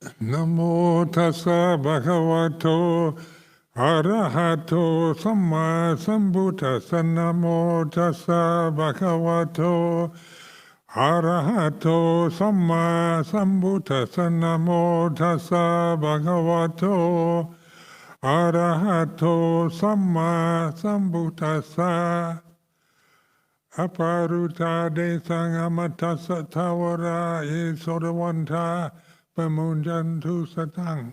Namo tassa bhagavato arahato samma sambuddhassa. Namo tassa bhagavato arahato samma sambuddhassa. Namo tassa bhagavato arahato samma sambuddhassa. Aparuta de sangamatassa tawara e sodavanta pamunjantu satang.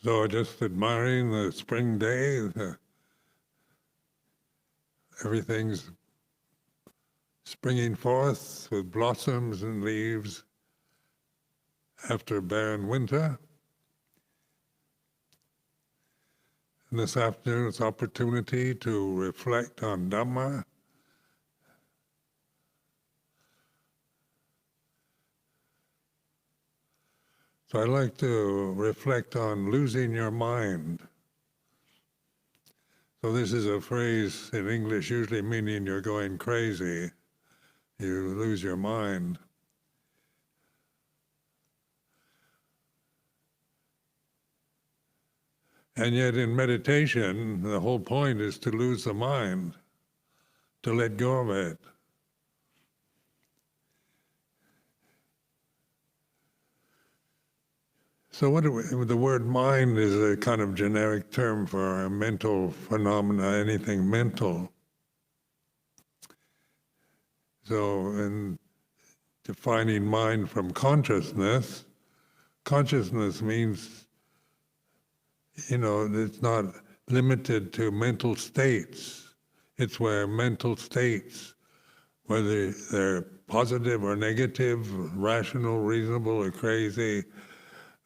So just admiring the spring day, everything's springing forth with blossoms and leaves after a barren winter. And this afternoon it's opportunity to reflect on Dhamma. So I'd like to reflect on losing your mind. So this is a phrase in English usually meaning you're going crazy. You lose your mind. And yet in meditation, the whole point is to lose the mind, to let go of it. So the word mind is a kind of generic term for a mental phenomena, anything mental. So in defining mind from consciousness, consciousness means, it's not limited to mental states. It's where mental states, whether they're positive or negative, rational, reasonable, or crazy,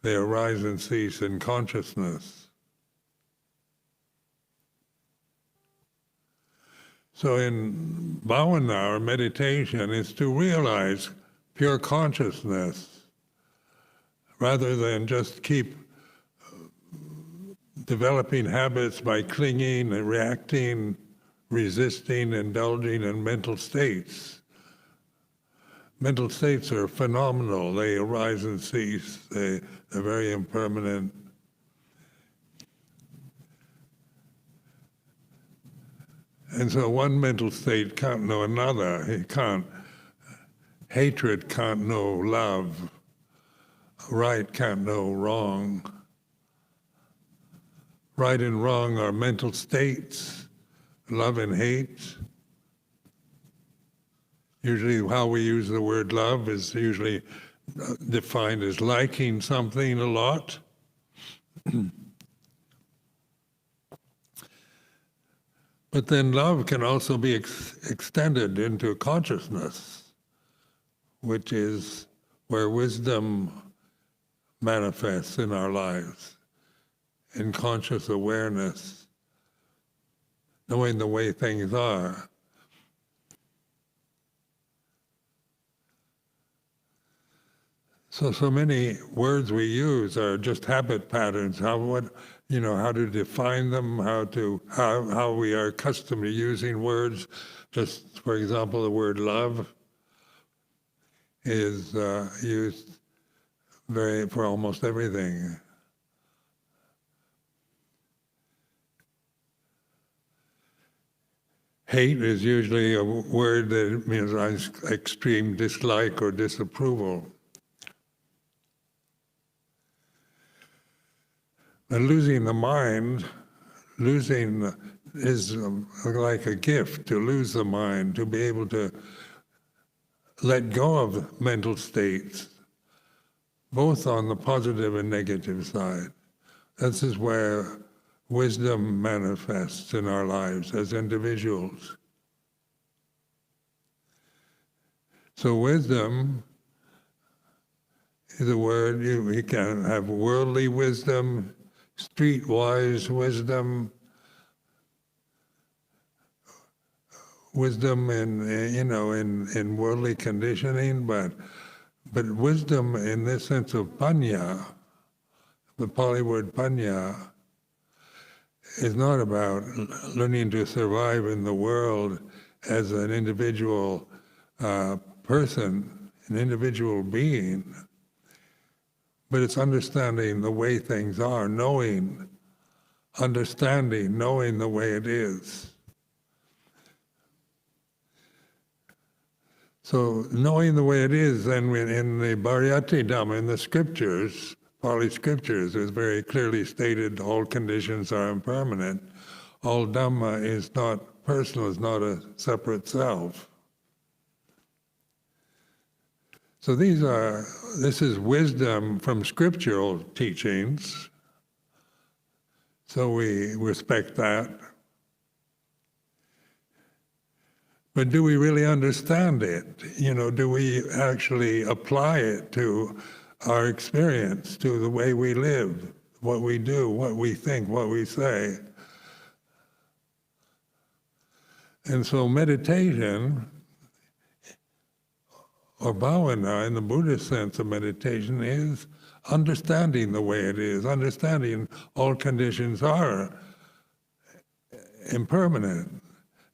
they arise and cease in consciousness. So in bhavana, or meditation, is to realize pure consciousness, rather than just keep developing habits by clinging and reacting, resisting, indulging in mental states. Mental states are phenomenal. They arise and cease. They're very impermanent. And so one mental state can't know another. Hatred can't know love. Right can't know wrong. Right and wrong are mental states. Love and hate. Usually how we use the word love is usually defined as liking something a lot. But then love can also be extended into consciousness, which is where wisdom manifests in our lives, in conscious awareness, knowing the way things are. So many words we use are just habit patterns. How to define them, how we are accustomed to using words. Just for example, the word love is used for almost everything. Hate is usually a word that means extreme dislike or disapproval. And losing the mind, is like a gift, to lose the mind, to be able to let go of mental states, both on the positive and negative side. This is where wisdom manifests in our lives as individuals. So wisdom is a word, we can have worldly wisdom, streetwise wisdom, wisdom in worldly conditioning, but wisdom in this sense of panya, the Pali word panya, is not about learning to survive in the world as an individual person, an individual being, but it's understanding the way things are, understanding, knowing the way it is. So knowing the way it is, then in the Bhariyati Dhamma, in the scriptures, Pali scriptures, is very clearly stated all conditions are impermanent. All Dhamma is not personal, is not a separate self. So this is wisdom from scriptural teachings, so we respect that. But do we really understand it? Do we actually apply it to our experience, to the way we live, what we do, what we think, what we say? And so meditation, or bhavana in the Buddhist sense of meditation, is understanding the way it is, understanding all conditions are impermanent.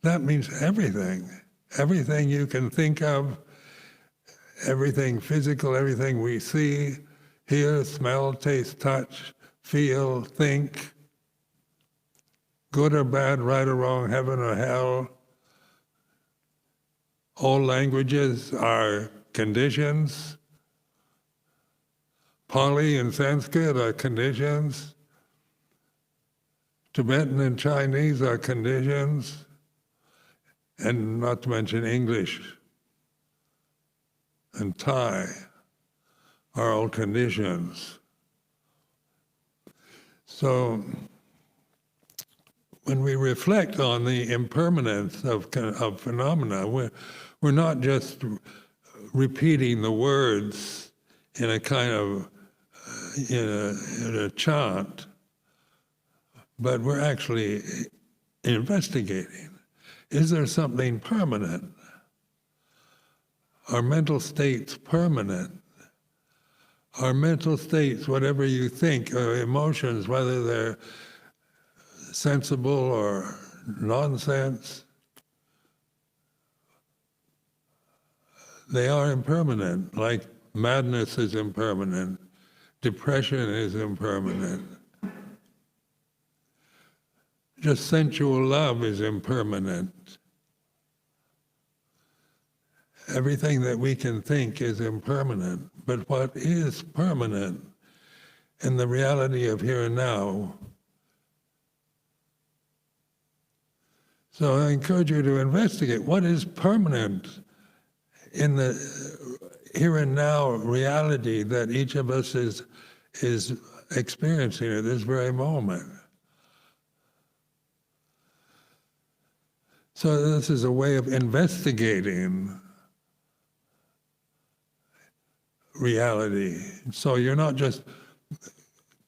That means everything. Everything you can think of, everything physical, everything we see, hear, smell, taste, touch, feel, think, good or bad, right or wrong, heaven or hell. All languages are conditions. Pali and Sanskrit are conditions. Tibetan and Chinese are conditions. And not to mention English and Thai are all conditions. So when we reflect on the impermanence of phenomena, we're not just repeating the words in a kind of in a chant, but we're actually investigating. Is there something permanent? Are mental states permanent? Are mental states, whatever you think, or emotions, whether they're sensible or nonsense, they are impermanent, like madness is impermanent, depression is impermanent. Just sensual love is impermanent. Everything that we can think is impermanent, but what is permanent in the reality of here and now? So I encourage you to investigate what is permanent in the here and now reality that each of us is experiencing at this very moment. So this is a way of investigating reality. So you're not just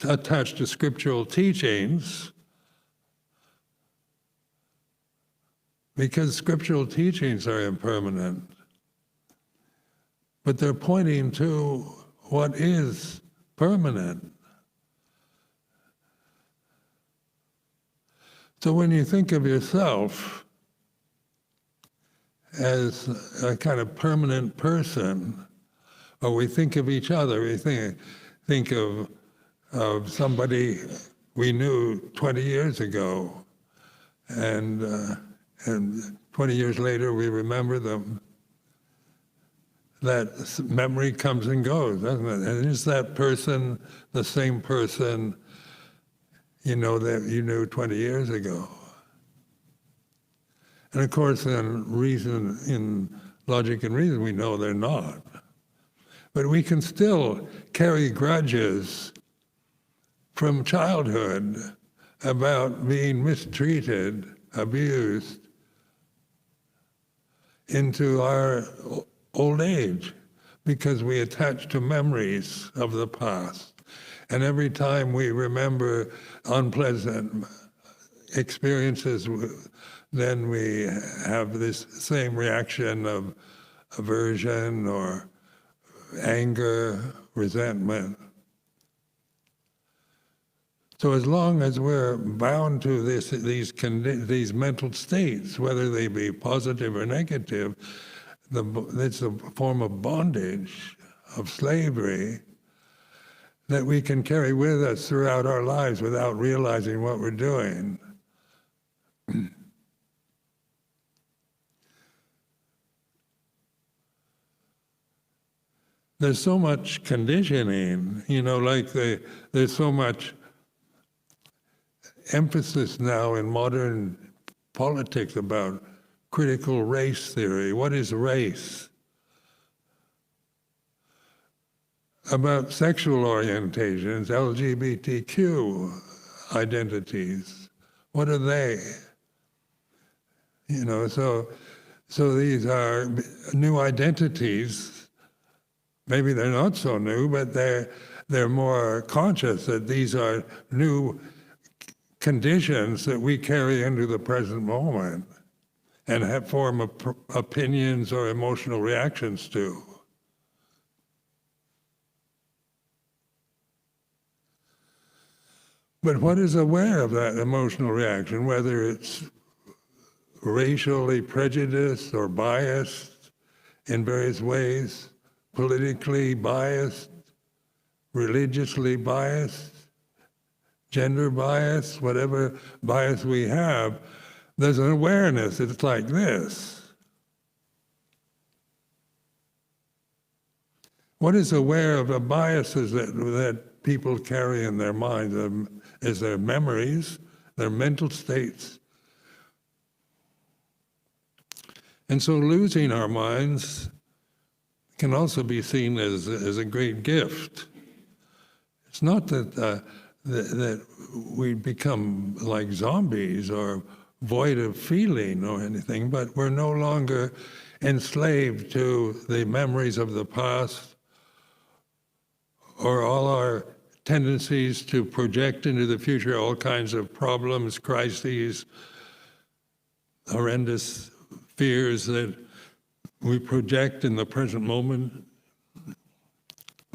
attached to scriptural teachings, because scriptural teachings are impermanent, but they're pointing to what is permanent. So when you think of yourself as a kind of permanent person, or we think of each other, we think of somebody we knew 20 years ago, and 20 years later we remember them. That memory comes and goes, doesn't it? And is that person the same person that you knew 20 years ago? And of course, in logic and reason, we know they're not. But we can still carry grudges from childhood about being mistreated, abused, into our old age, because we attach to memories of the past. And every time we remember unpleasant experiences, then we have this same reaction of aversion or anger, resentment. So as long as we're bound to these mental states, whether they be positive or negative, it's a form of bondage, of slavery, that we can carry with us throughout our lives without realizing what we're doing. There's so much conditioning, like there's so much emphasis now in modern politics about critical race theory. What is race? About sexual orientations, LGBTQ identities. What are they? So these are new identities. Maybe they're not so new, but they're more conscious that these are new conditions that we carry into the present moment and form opinions or emotional reactions to. But what is aware of that emotional reaction, whether it's racially prejudiced or biased in various ways, politically biased, religiously biased, gender bias, whatever bias we have, there's an awareness. It's like this. What is aware of the biases that people carry in their minds is their memories, their mental states. And so losing our minds can also be seen as a great gift. It's not that we become like zombies or void of feeling or anything, but we're no longer enslaved to the memories of the past or all our tendencies to project into the future all kinds of problems, crises, horrendous fears that we project in the present moment,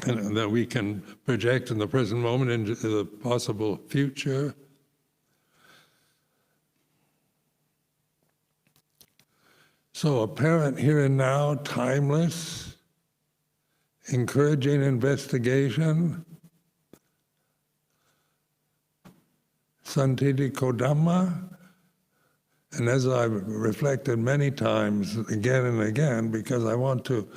and that we can project in the present moment into the possible future. So apparent here and now, timeless, encouraging investigation, santiti kodamma. And as I've reflected many times, again and again, because I want to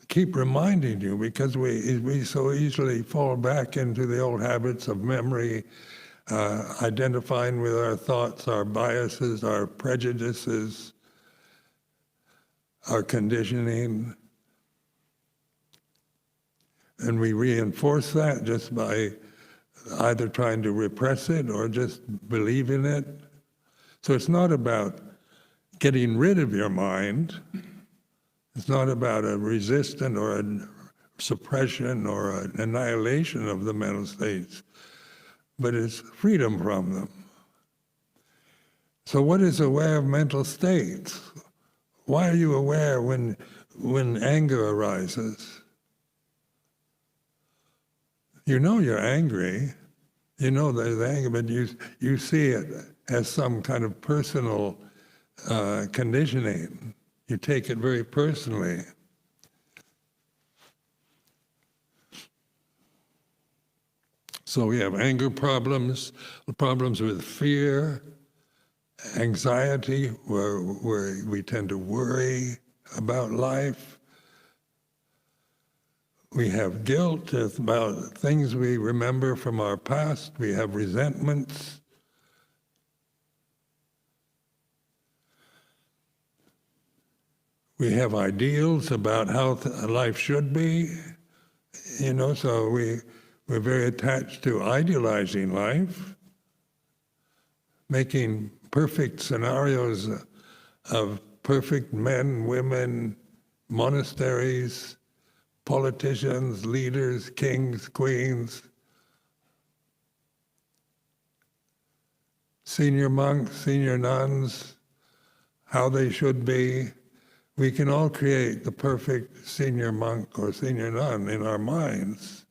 keep reminding you, because we so easily fall back into the old habits of memory, identifying with our thoughts, our biases, our prejudices, our conditioning. And we reinforce that just by either trying to repress it or just believe in it. So it's not about getting rid of your mind. It's not about a resistance or a suppression or an annihilation of the mental states, but it's freedom from them. So what is aware of mental states? Why are you aware when anger arises? You know you're angry. You know there's anger, but you see it as some kind of personal conditioning. You take it very personally. So we have anger problems with fear, anxiety, where we tend to worry about life. We have guilt about things we remember from our past. We have resentments. We have ideals about how life should be, so we're very attached to idealizing life, making perfect scenarios of perfect men, women, monasteries, politicians, leaders, kings, queens, senior monks, senior nuns, how they should be. We can all create the perfect senior monk or senior nun in our minds.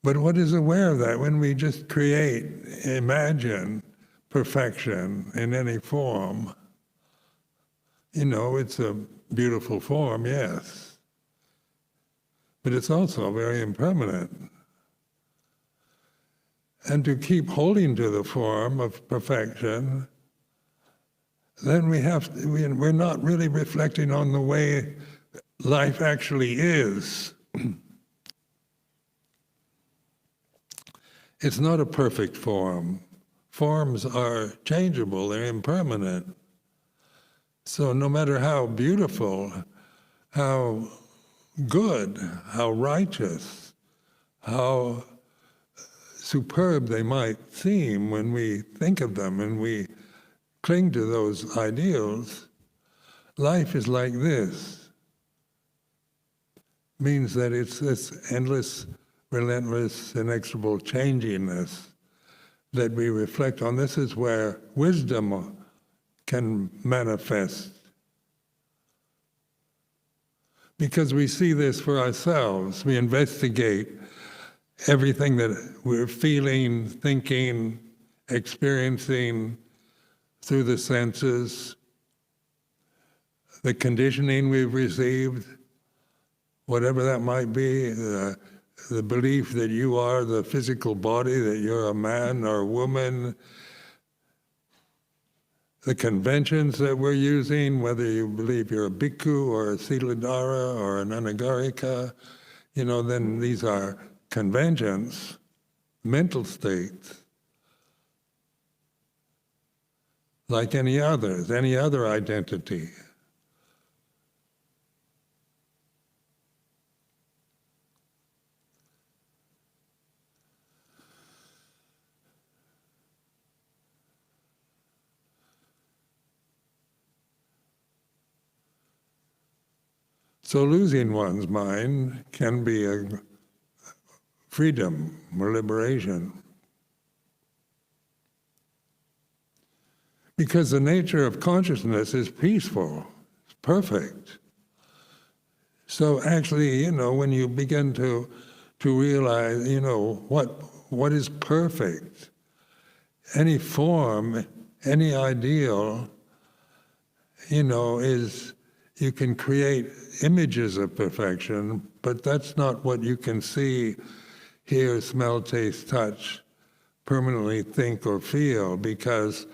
But what is aware of that? When we just imagine perfection in any form, it's a beautiful form, yes. But it's also very impermanent. And to keep holding to the form of perfection, then we're not really reflecting on the way life actually is. It's not a perfect form. Forms are changeable, they're impermanent. So no matter how beautiful, how good, how righteous, how superb they might seem when we think of them and we cling to those ideals, life is like this. Means that it's this endless, relentless, inexorable changiness that we reflect on. This is where wisdom can manifest. Because we see this for ourselves. We investigate everything that we're feeling, thinking, experiencing through the senses, the conditioning we've received, whatever that might be, the belief that you are the physical body, that you're a man or a woman, the conventions that we're using, whether you believe you're a bhikkhu or a siladhara or an anagarika, then these are conventions, mental states, like any other identity. So losing one's mind can be a freedom or liberation. Because the nature of consciousness is peaceful, it's perfect. So actually, when you begin to realize, what is perfect, any form, any ideal, is, you can create images of perfection, but that's not what you can see, hear, smell, taste, touch, permanently think or feel, because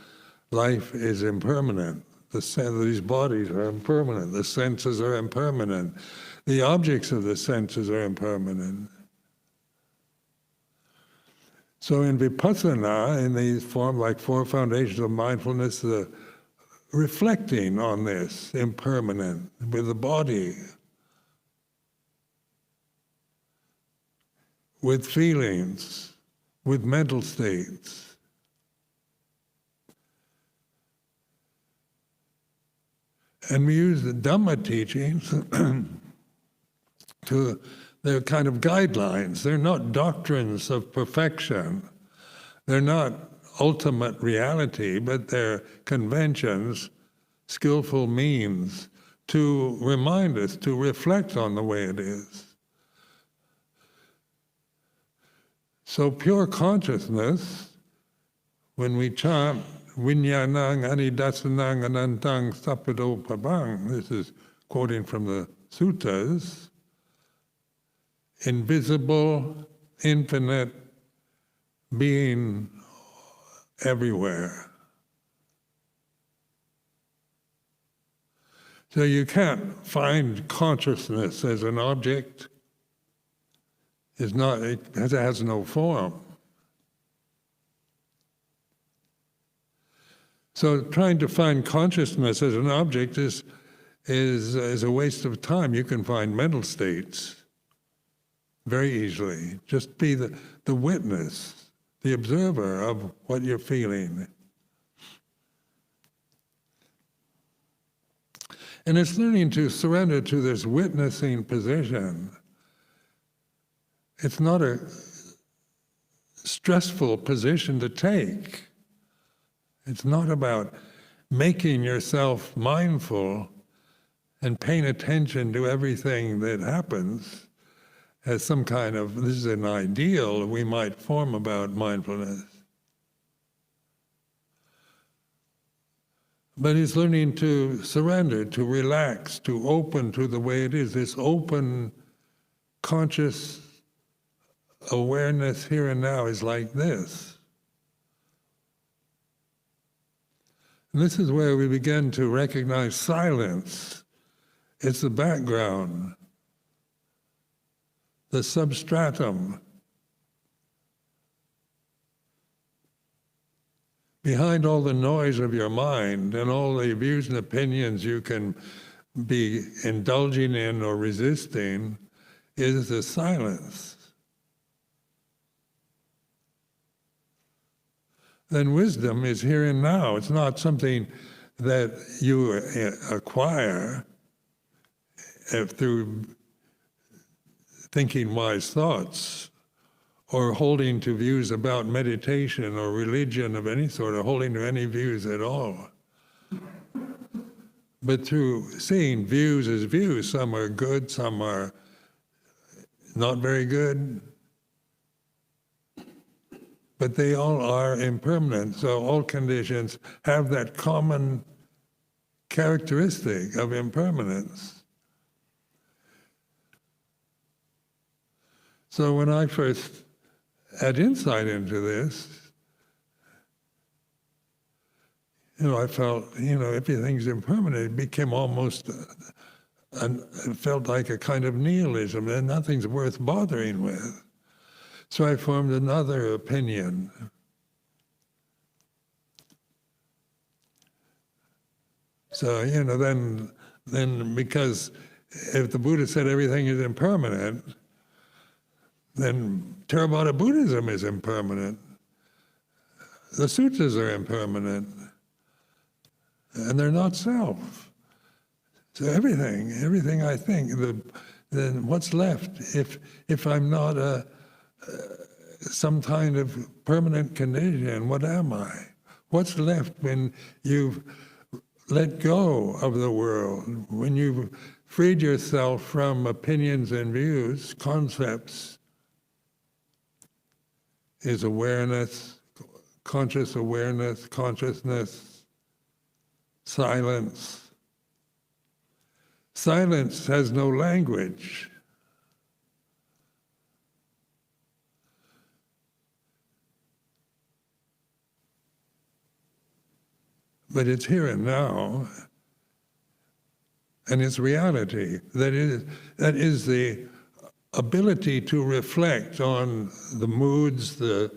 life is impermanent. These bodies are impermanent. The senses are impermanent. The objects of the senses are impermanent. So in vipassana, in these forms like Four Foundations of Mindfulness, the reflecting on this impermanent with the body, with feelings, with mental states. And we use the Dhamma teachings they're kind of guidelines. They're not doctrines of perfection. They're not ultimate reality, but they're conventions, skillful means to remind us, to reflect on the way it is. So pure consciousness, when we chant Vinyanang Anidasanang Anantang Sapado Pabang, this is quoting from the suttas, invisible, infinite being everywhere. So you can't find consciousness as an object. It has no form. So trying to find consciousness as an object is a waste of time. You can find mental states very easily. Just be the witness, the observer of what you're feeling. And it's learning to surrender to this witnessing position. It's not a stressful position to take. It's not about making yourself mindful and paying attention to everything that happens as some kind of, this is an ideal we might form about mindfulness. But it's learning to surrender, to relax, to open to the way it is, this open, conscious awareness here and now is like this. And this is where we begin to recognize silence. It's the background, the substratum. Behind all the noise of your mind and all the views and opinions you can be indulging in or resisting is the silence. Then wisdom is here and now. It's not something that you acquire through thinking wise thoughts, or holding to views about meditation or religion of any sort, or holding to any views at all. But through seeing views as views, some are good, some are not very good, but they all are impermanent. So all conditions have that common characteristic of impermanence. So when I first had insight into this, I felt, everything's impermanent. It became almost, it felt like a kind of nihilism, and nothing's worth bothering with. So I formed another opinion. So, then because if the Buddha said everything is impermanent, then Theravada Buddhism is impermanent. The sutras are impermanent, and they're not self. So everything I think, then what's left if I'm not some kind of permanent condition? What am I? What's left when you've let go of the world, when you've freed yourself from opinions and views, concepts? Is awareness, consciousness, silence. Silence has no language. But it's here and now, and it's reality. That is the ability to reflect on the moods, the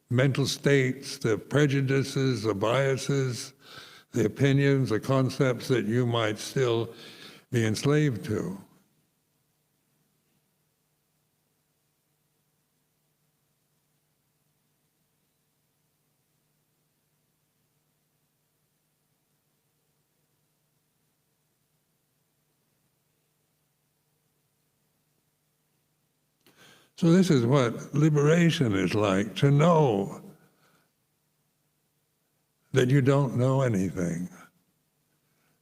mental states, the prejudices, the biases, the opinions, the concepts that you might still be enslaved to. So this is what liberation is like, to know that you don't know anything,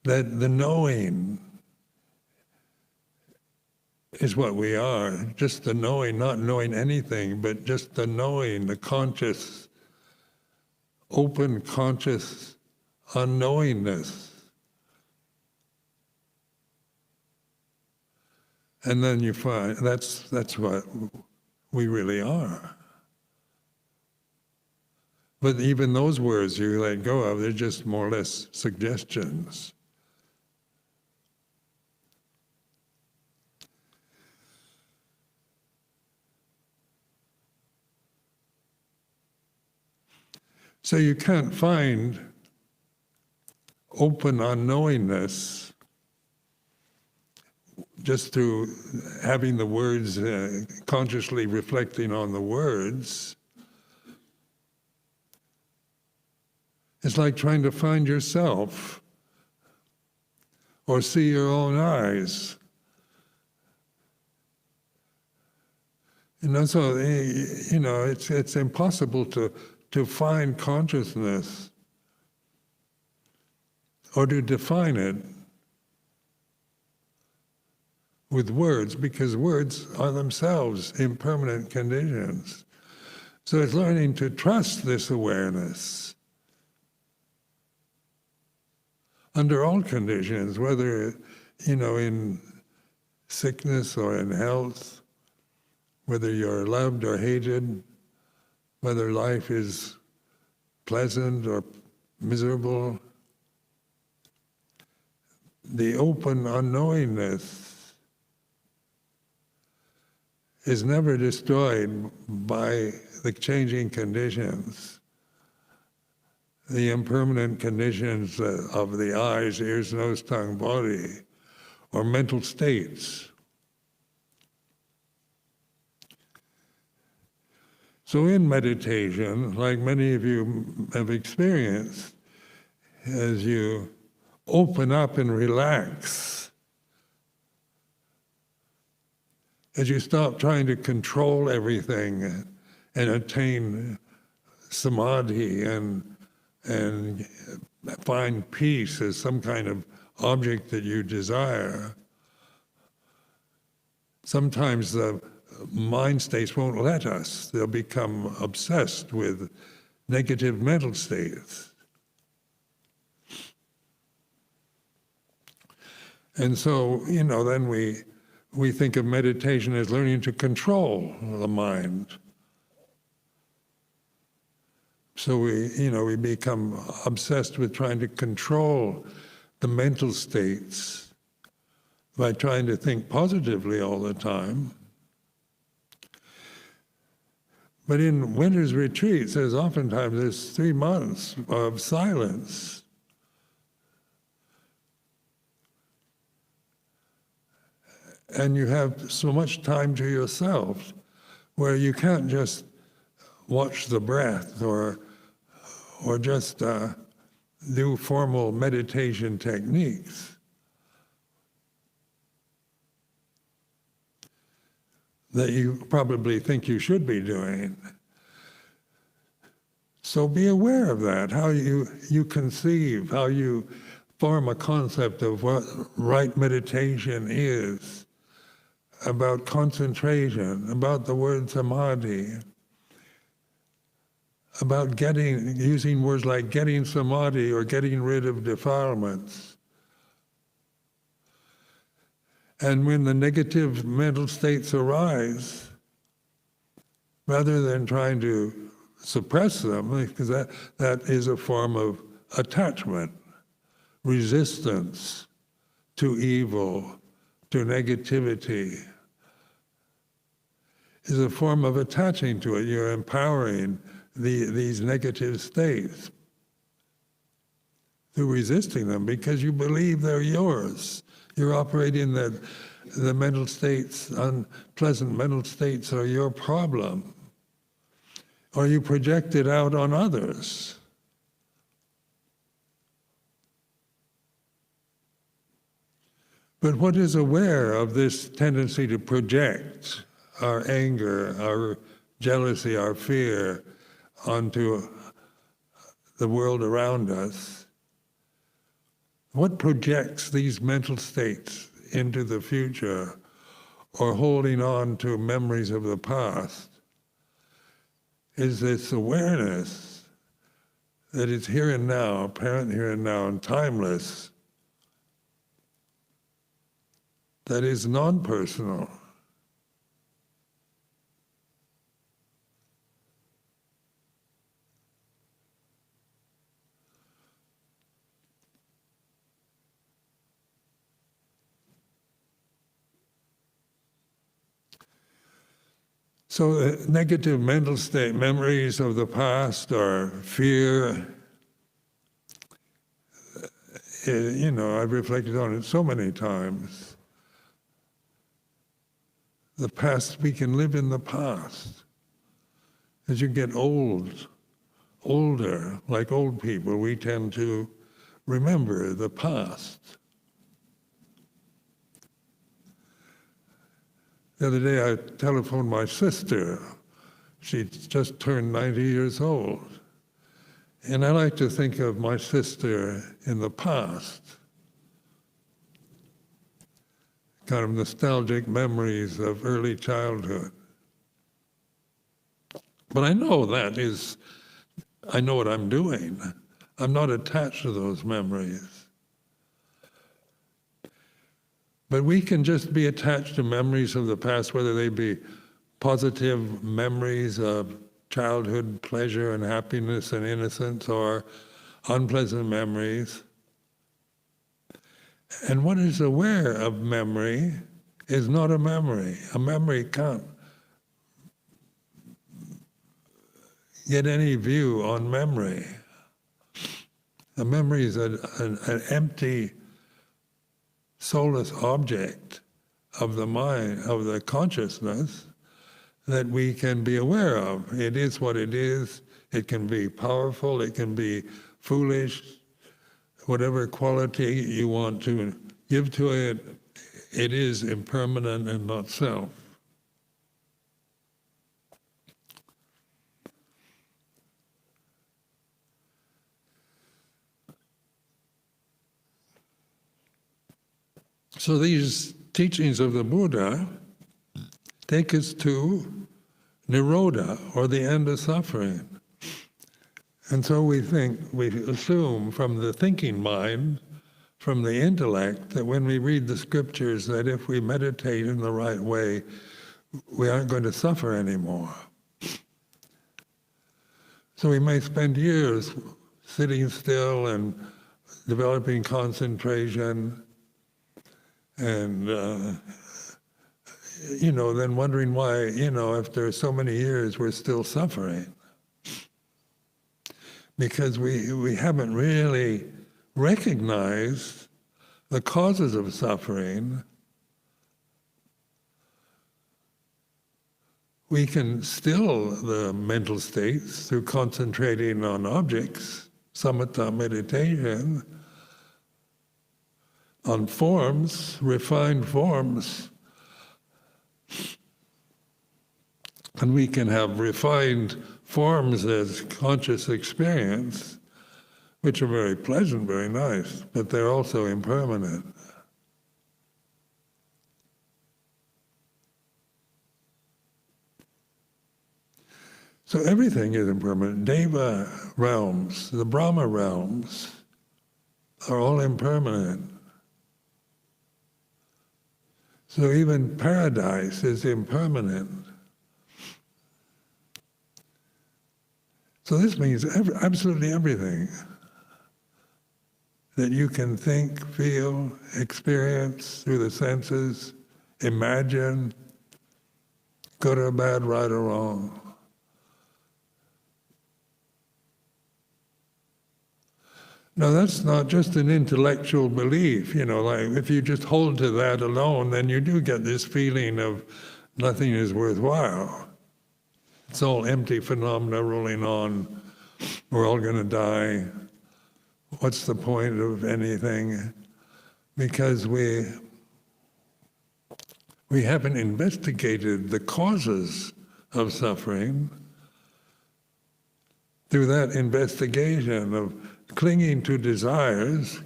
that the knowing is what we are, just the knowing, not knowing anything, but just the knowing, the conscious, open, conscious unknowingness. And then you find that's what we really are. But even those words you let go of, they're just more or less suggestions. So you can't find open unknowingness just through having the words, consciously reflecting on the words. It's like trying to find yourself or see your own eyes. So it's impossible to find consciousness or to define it with words, because words are themselves impermanent conditions. So it's learning to trust this awareness under all conditions, whether in sickness or in health, whether you're loved or hated, whether life is pleasant or miserable. The open unknowingness is never destroyed by the changing conditions, the impermanent conditions of the eyes, ears, nose, tongue, body, or mental states. So in meditation, like many of you have experienced, as you open up and relax, as you stop trying to control everything and attain samadhi and find peace as some kind of object that you desire, sometimes the mind states won't let us. They'll become obsessed with negative mental states. And so, then we think of meditation as learning to control the mind. So we become obsessed with trying to control the mental states by trying to think positively all the time. But in winter's retreats, there's 3 months of silence. And you have so much time to yourself where you can't just watch the breath or just do formal meditation techniques. That you probably think you should be doing. So be aware of that, how you conceive, how you form a concept of what right meditation is, about concentration, about the word samadhi, about using words like getting samadhi or getting rid of defilements. And when the negative mental states arise, rather than trying to suppress them, because that is a form of attachment, resistance to evil, to negativity, is a form of attaching to it. You're empowering these negative states through resisting them because you believe they're yours. You're operating the mental states, unpleasant mental states are your problem. Or you project it out on others. But what is aware of this tendency to project our anger, our jealousy, our fear onto the world around us? What projects these mental states into the future or holding on to memories of the past is this awareness that is here and now, apparent here and now, and timeless, that is non-personal. So negative mental state, memories of the past or fear, I've reflected on it so many times. The past, we can live in the past. As you get older, like old people, we tend to remember the past. The other day I telephoned my sister. She just turned 90 years old. And I like to think of my sister in the past, kind of nostalgic memories of early childhood. But I know I know what I'm doing. I'm not attached to those memories. But we can just be attached to memories of the past, whether they be positive memories of childhood pleasure and happiness and innocence, or unpleasant memories. And what is aware of memory is not a memory. A memory can't get any view on memory. A memory is an empty, soulless object of the mind, of the consciousness, that we can be aware of. It is what it is. It can be powerful, it can be foolish, whatever quality you want to give to it, it is impermanent and not self. So these teachings of the Buddha take us to Nirodha, or the end of suffering. And so we assume from the thinking mind, from the intellect, that when we read the scriptures, that if we meditate in the right way, we aren't going to suffer anymore. So we may spend years sitting still and developing concentration, and then wondering why, after so many years, we're still suffering. Because we haven't really recognized the causes of suffering. We can still the mental states through concentrating on objects, samatha meditation, on forms, refined forms. And we can have refined forms as conscious experience, which are very pleasant, very nice, but they're also impermanent. So everything is impermanent. Deva realms, the Brahma realms, are all impermanent. So even paradise is impermanent. So this means absolutely everything that you can think, feel, experience through the senses, imagine, good or bad, right or wrong. Now that's not just an intellectual belief, like if you just hold to that alone, then you do get this feeling of nothing is worthwhile. It's all empty phenomena rolling on. We're all going to die. What's the point of anything? Because we haven't investigated the causes of suffering. Through that investigation of clinging to desires,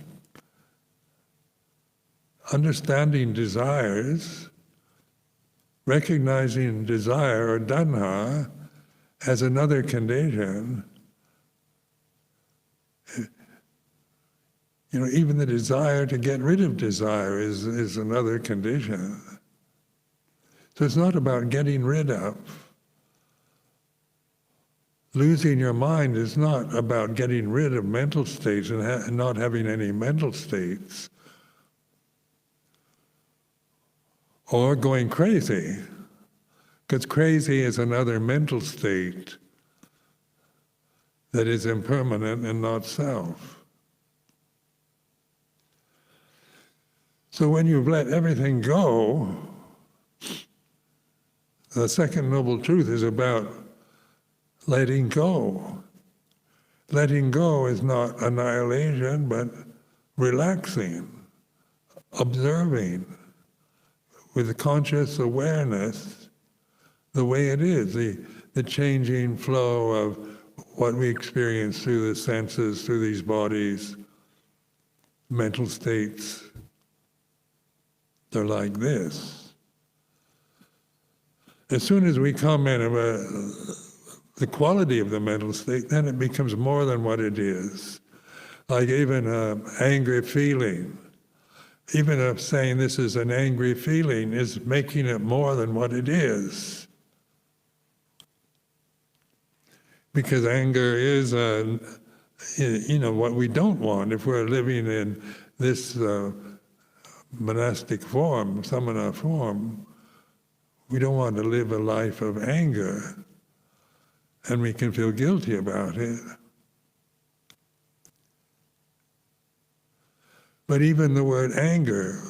understanding desires, recognizing desire or tanha as another condition, even the desire to get rid of desire is another condition. So it's not about getting rid of. Losing your mind is not about getting rid of mental states and not having any mental states, or going crazy, because crazy is another mental state that is impermanent and not self. So when you've let everything go, the second noble truth is about letting go. Letting go is not annihilation, but relaxing, observing, with the conscious awareness the way it is, the changing flow of what we experience through the senses, through these bodies, mental states. They're like this. As soon as we comment about the quality of the mental state, then it becomes more than what it is. Like even an angry feeling. Even saying this is an angry feeling is making it more than what it is. Because anger is, what we don't want if we're living in this monastic form, samana form. We don't want to live a life of anger, and we can feel guilty about it. But even the word anger,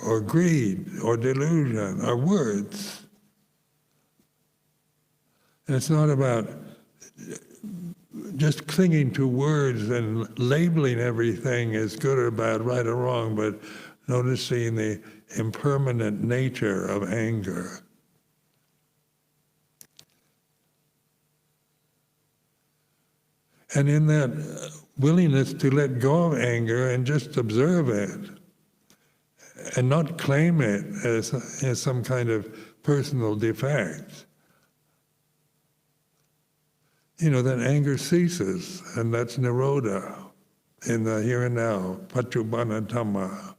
or greed, or delusion, are words. And it's not about just clinging to words and labeling everything as good or bad, right or wrong, but noticing the impermanent nature of anger. And in that willingness to let go of anger and just observe it, and not claim it as some kind of personal defect, then anger ceases, and that's nirodha in the here and now, paccuppanna dhamma.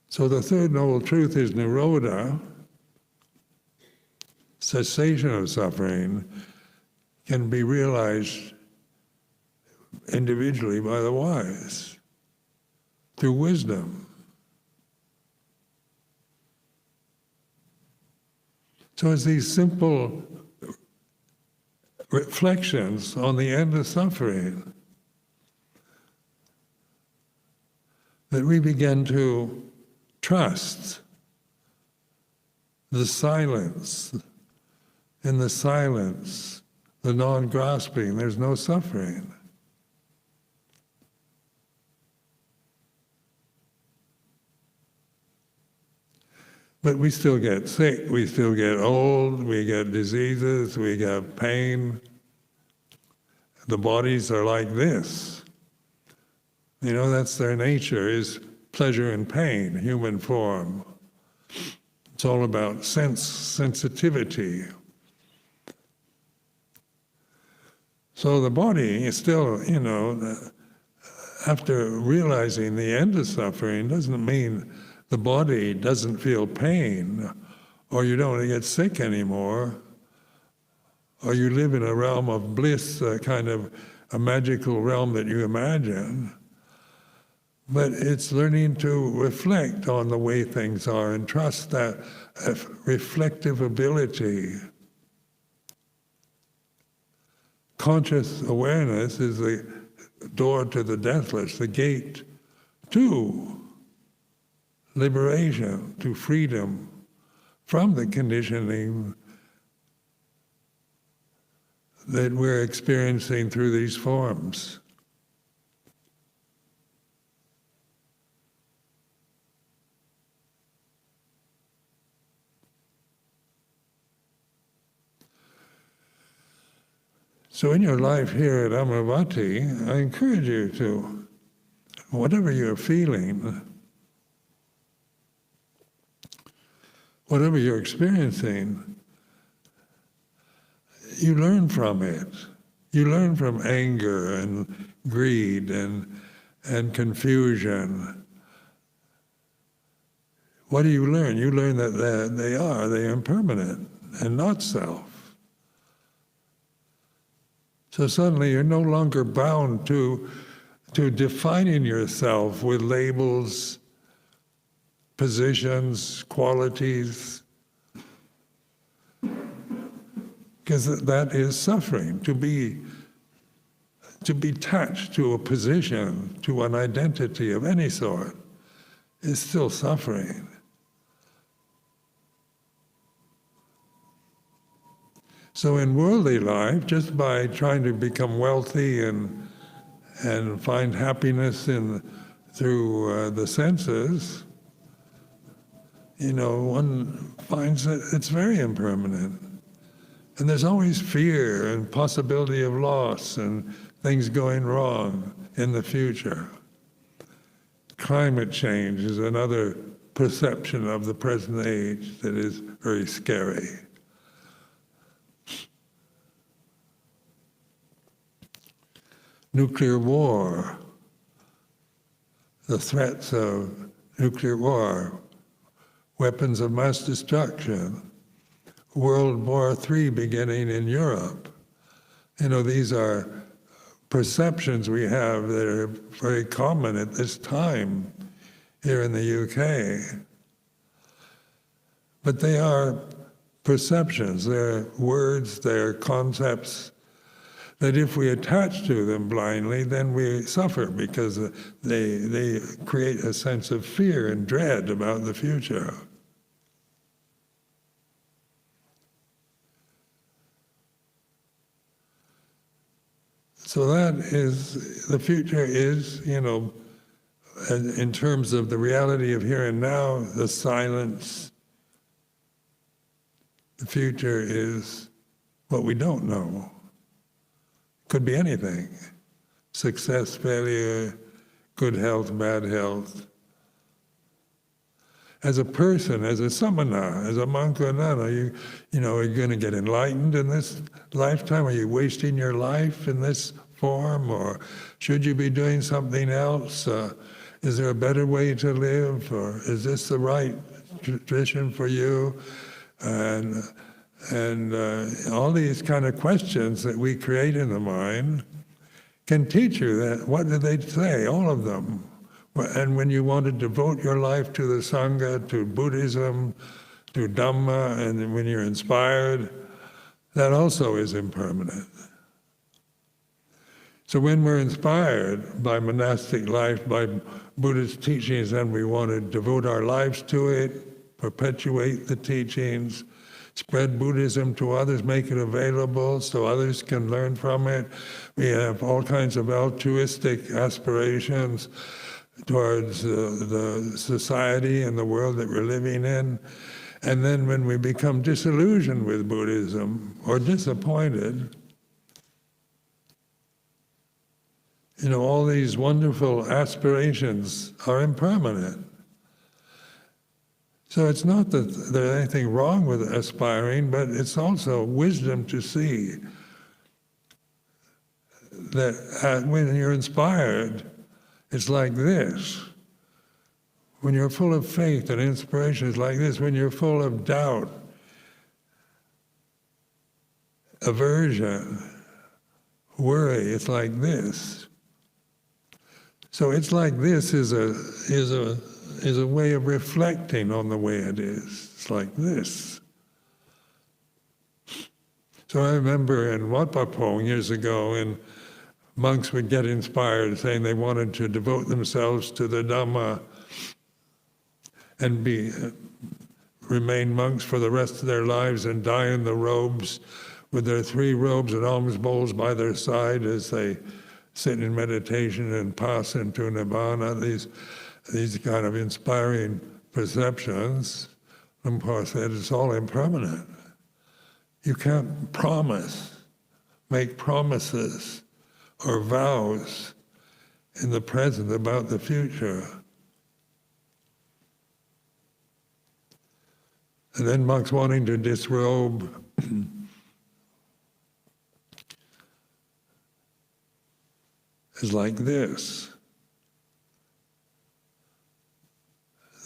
So the third noble truth is nirodha, cessation of suffering, can be realized individually by the wise, through wisdom. So it's these simple reflections on the end of suffering that we begin to trust the silence. In the silence, the non-grasping, there's no suffering. But we still get sick, we still get old, we get diseases, we get pain. The bodies are like this. That's their nature, is pleasure and pain, human form. It's all about sensitivity. So the body is still, after realizing the end of suffering, doesn't mean the body doesn't feel pain, or you don't get sick anymore, or you live in a realm of bliss, kind of a magical realm that you imagine. But it's learning to reflect on the way things are and trust that reflective ability. Conscious awareness is the door to the deathless, the gate to liberation, to freedom from the conditioning that we're experiencing through these forms. So in your life here at Amaravati, I encourage you to, whatever you're feeling, whatever you're experiencing, you learn from it. You learn from anger and greed and confusion. What do you learn? You learn that they're impermanent and not self. So suddenly you're no longer bound to defining yourself with labels, positions, qualities, because that is suffering. To be attached to a position, to an identity of any sort, is still suffering. So in worldly life, just by trying to become wealthy and find happiness through the senses, one finds that it's very impermanent. And there's always fear and possibility of loss and things going wrong in the future. Climate change is another perception of the present age that is very scary. Nuclear war, the threats of nuclear war, weapons of mass destruction, World War III beginning in Europe. These are perceptions we have that are very common at this time here in the UK. But they are perceptions, they're words, they're concepts that if we attach to them blindly, then we suffer because they create a sense of fear and dread about the future. So the future is, in terms of the reality of here and now, the silence. The future is what we don't know. Could be anything. Success, failure, good health, bad health. As a person, as a samana, as a monk or nun, are you going to get enlightened in this lifetime? Are you wasting your life in this form? Or should you be doing something else? Is there a better way to live? Or is this the right tradition for you? And all these kind of questions that we create in the mind can teach you that, what did they say? All of them. And when you want to devote your life to the Sangha, to Buddhism, to Dhamma, and when you're inspired, that also is impermanent. So when we're inspired by monastic life, by Buddhist teachings, and we want to devote our lives to it, perpetuate the teachings, spread Buddhism to others, make it available so others can learn from it. We have all kinds of altruistic aspirations towards the society and the world that we're living in. And then when we become disillusioned with Buddhism or disappointed, all these wonderful aspirations are impermanent. So it's not that there's anything wrong with aspiring, but it's also wisdom to see that when you're inspired, it's like this. When you're full of faith and inspiration, it's like this. When you're full of doubt, aversion, worry, it's like this. So it's like this is a way of reflecting on the way it is. It's like this. So I remember in Wat Pah Pong years ago, and monks would get inspired, saying they wanted to devote themselves to the Dhamma and remain monks for the rest of their lives and die in the robes with their 3 robes and alms bowls by their side as they sit in meditation and pass into Nibbana. These kind of inspiring perceptions, Lumpur said, it's all impermanent. You can't make promises or vows in the present about the future. And then monks wanting to disrobe is like this.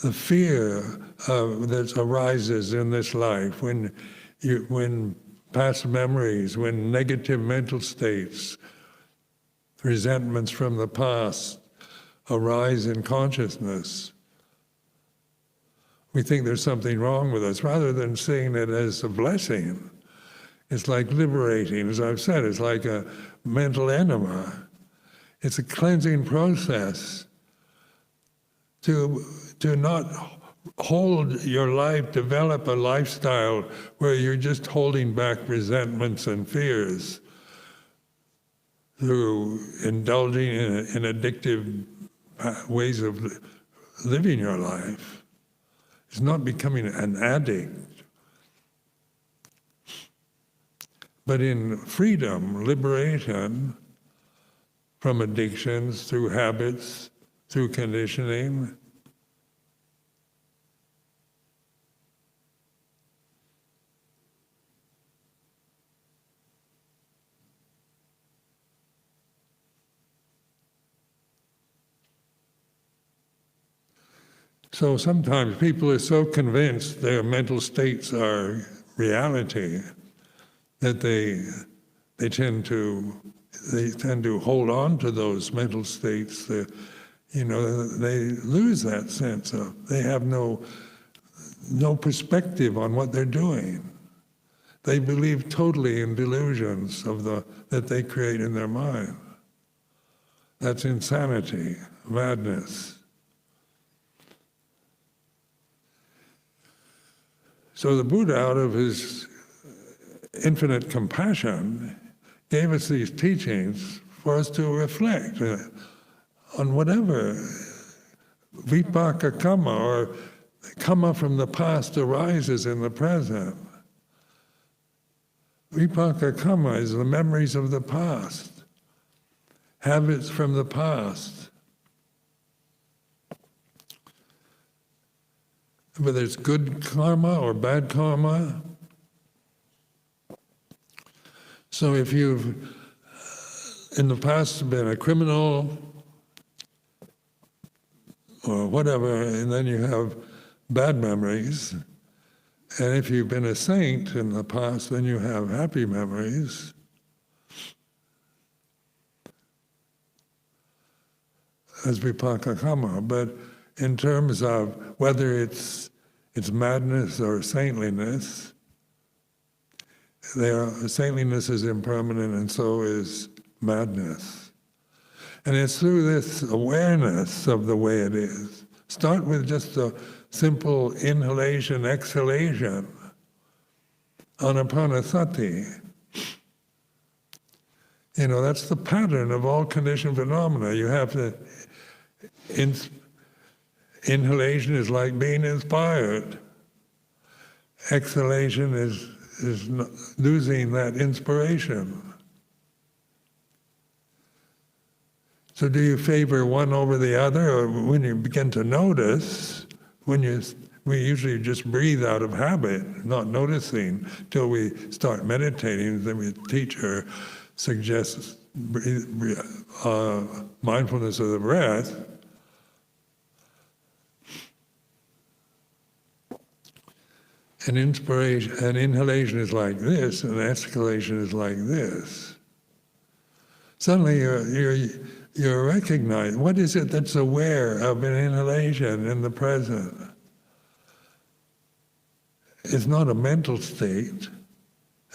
The fear that arises in this life when past memories, when negative mental states, resentments from the past arise in consciousness, we think there's something wrong with us, rather than seeing it as a blessing. It's like liberating, as I've said, it's like a mental enema. It's a cleansing process to not hold your life, develop a lifestyle where you're just holding back resentments and fears through indulging in addictive ways of living your life. It's not becoming an addict. But in freedom, liberation from addictions, through habits, through conditioning, so sometimes people are so convinced their mental states are reality that they tend to hold on to those mental states. They lose that sense of, they have no perspective on what they're doing. They believe totally in delusions that they create in their mind. That's insanity, madness. So the Buddha, out of his infinite compassion, gave us these teachings for us to reflect on whatever vipaka karma or karma from the past arises in the present. Vipaka karma is the memories of the past, habits from the past. Whether it's good karma or bad karma. So if you've in the past been a criminal or whatever, and then you have bad memories, and if you've been a saint in the past, then you have happy memories. As vipaka karma. But in terms of whether it's madness or saintliness, saintliness is impermanent, and so is madness. And it's through this awareness of the way it is. Start with just a simple inhalation, exhalation, anapanasati. That's the pattern of all conditioned phenomena. You have to inhalation is like being inspired. Exhalation is losing that inspiration. So do you favor one over the other, or when you begin to notice, we usually just breathe out of habit, not noticing, till we start meditating, then the teacher suggests mindfulness of the breath. And inhalation is like this, and exhalation is like this. Suddenly you're recognizing, what is it that's aware of an inhalation in the present? It's not a mental state,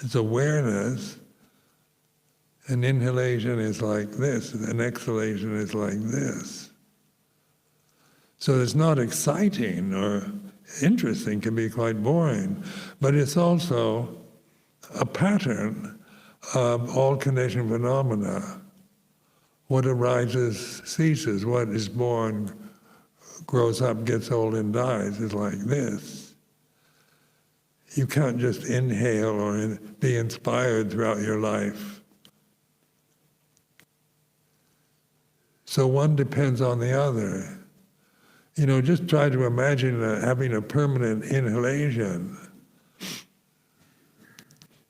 it's awareness. And inhalation is like this, and exhalation is like this. So it's not exciting or interesting, can be quite boring, but it's also a pattern of all conditioned phenomena. What arises ceases, what is born grows up, gets old and dies, is like this. You can't just inhale or be inspired throughout your life. So one depends on the other. Just try to imagine having a permanent inhalation.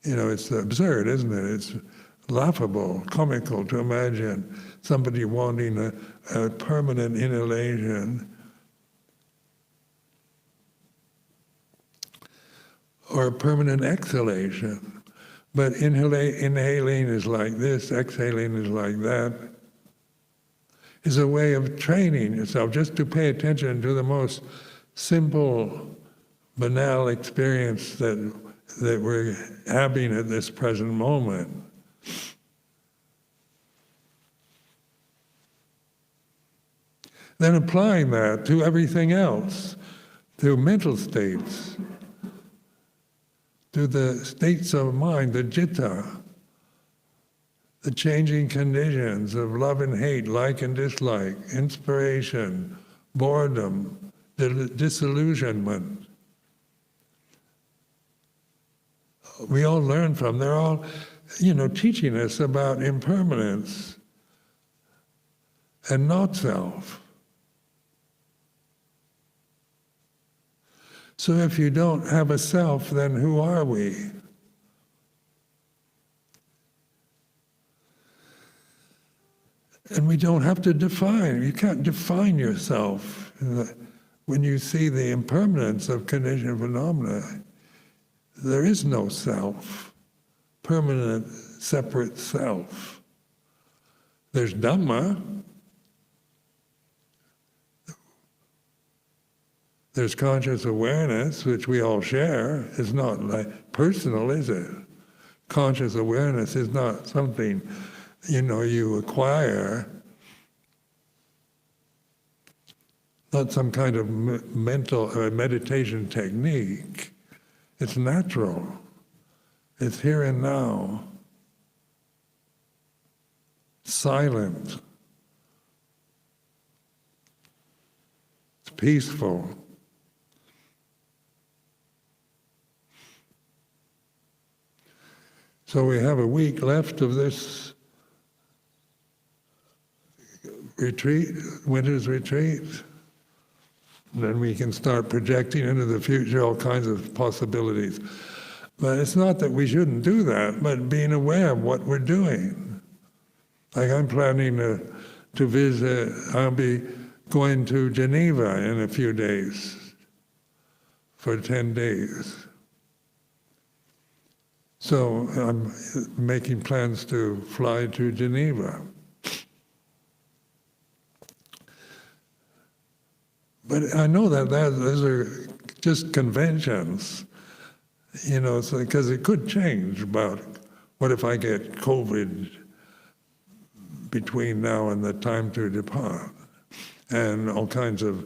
It's absurd, isn't it? It's laughable, comical to imagine somebody wanting a permanent inhalation. Or a permanent exhalation. But inhaling is like this, exhaling is like that. Is a way of training yourself just to pay attention to the most simple, banal experience that we're having at this present moment. Then applying that to everything else, through mental states, through the states of mind, the citta, the changing conditions of love and hate, like and dislike, inspiration, boredom, disillusionment. We all learn from, they're all, teaching us about impermanence and not self. So if you don't have a self, then who are we? And we don't have to define. You can't define yourself. When you see the impermanence of conditioned phenomena, there is no self, permanent, separate self. There's Dhamma. There's conscious awareness, which we all share. It's not like personal, is it? Conscious awareness is not something, you acquire. Not some kind of mental or meditation technique. It's natural. It's here and now. Silent. It's peaceful. So we have a week left of this retreat, winter's retreat. Then we can start projecting into the future all kinds of possibilities. But it's not that we shouldn't do that, but being aware of what we're doing. Like I'm planning to visit, I'll be going to Geneva in a few days, for 10 days. So I'm making plans to fly to Geneva. But I know that those are just conventions, because it could change about what if I get COVID between now and the time to depart, and all kinds of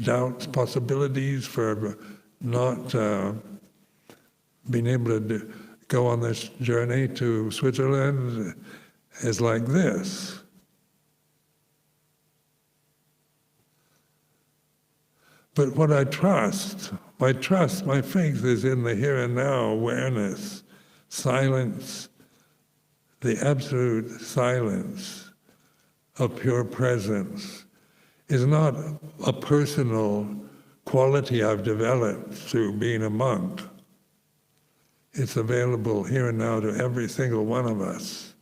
doubts, possibilities for not being able to go on this journey to Switzerland is like this. But what I trust, my faith is in the here and now awareness, silence, the absolute silence of pure presence is not a personal quality I've developed through being a monk. It's available here and now to every single one of us.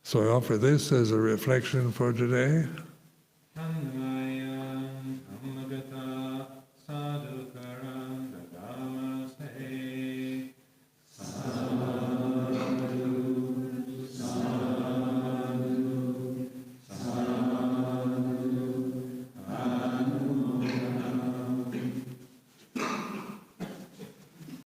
So I offer this as a reflection for today.